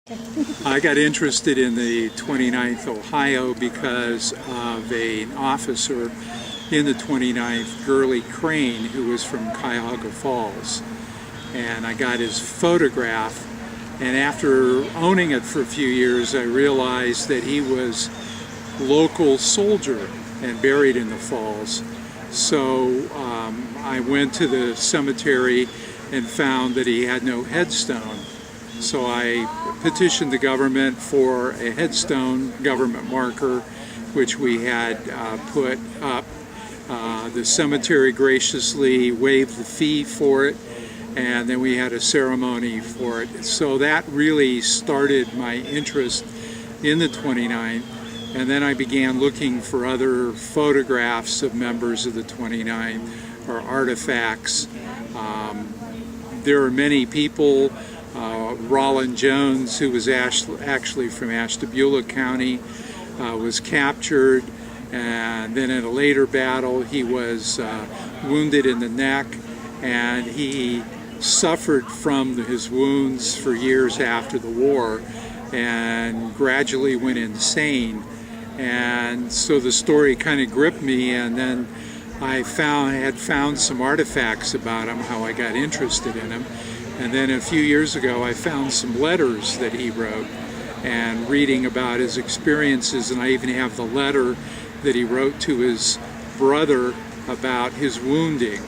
I got interested in the 29th Ohio because of an officer in the 29th, Gurley Crane, who was from Cuyahoga Falls. And I got his photograph, and after owning it for a few years, I realized that he was a local soldier and buried in the falls. So I went to the cemetery and found that he had no headstone. So I petitioned the government for a headstone government marker, which we had put up. The cemetery graciously waived the fee for it, and then we had a ceremony for it. So that really started my interest in the 29th, and then I began looking for other photographs of members of the 29th or artifacts. There are many people. Rollin Jones, who was actually from Ashtabula County, was captured, and then in a later battle he was wounded in the neck, and he suffered from his wounds for years after the war and gradually went insane. And so the story kind of gripped me, and then I had found some artifacts about him, how I got interested in him. And then a few years ago I found some letters that he wrote, and reading about his experiences, and I even have the letter that he wrote to his brother about his wounding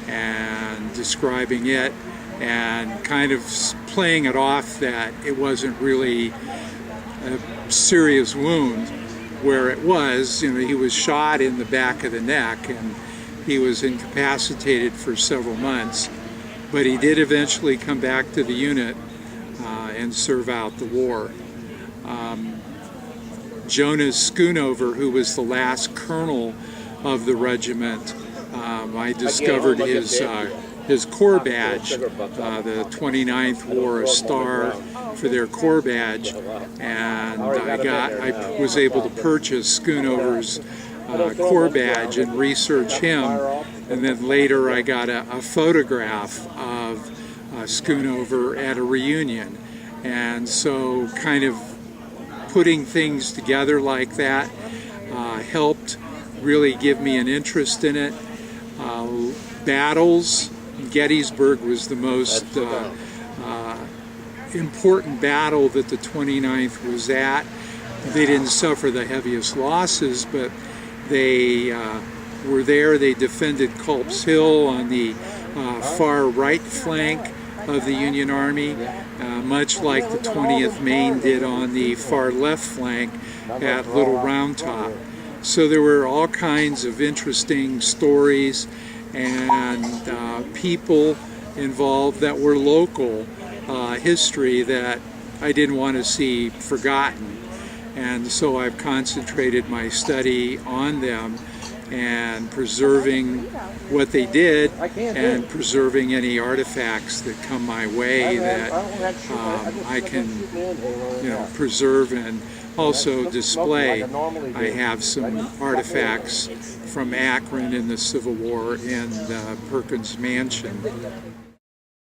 and describing it and kind of playing it off that it wasn't really a serious wound, where it was. You know, he was shot in the back of the neck and he was incapacitated for several months. But he did eventually come back to the unit and serve out the war. Jonas Schoonover, who was the last colonel of the regiment, I discovered his corps badge. The 29th wore a star for their corps badge, and I was able to purchase Schoonover's corps badge and research him, and then later I got a photograph of Schoonover at a reunion. And so kind of putting things together like that helped really give me an interest in it. Battles, Gettysburg was the most important battle that the 29th was at. They didn't suffer the heaviest losses, but they were there. They defended Culp's Hill on the far right flank of the Union Army, much like the 20th Maine did on the far left flank at Little Round Top. So there were all kinds of interesting stories and people involved that were local history that I didn't want to see forgotten. And so I've concentrated my study on them and preserving what they did and preserving any artifacts that come my way that I can, preserve and also display. I have some artifacts from Akron in the Civil War in the Perkins Mansion.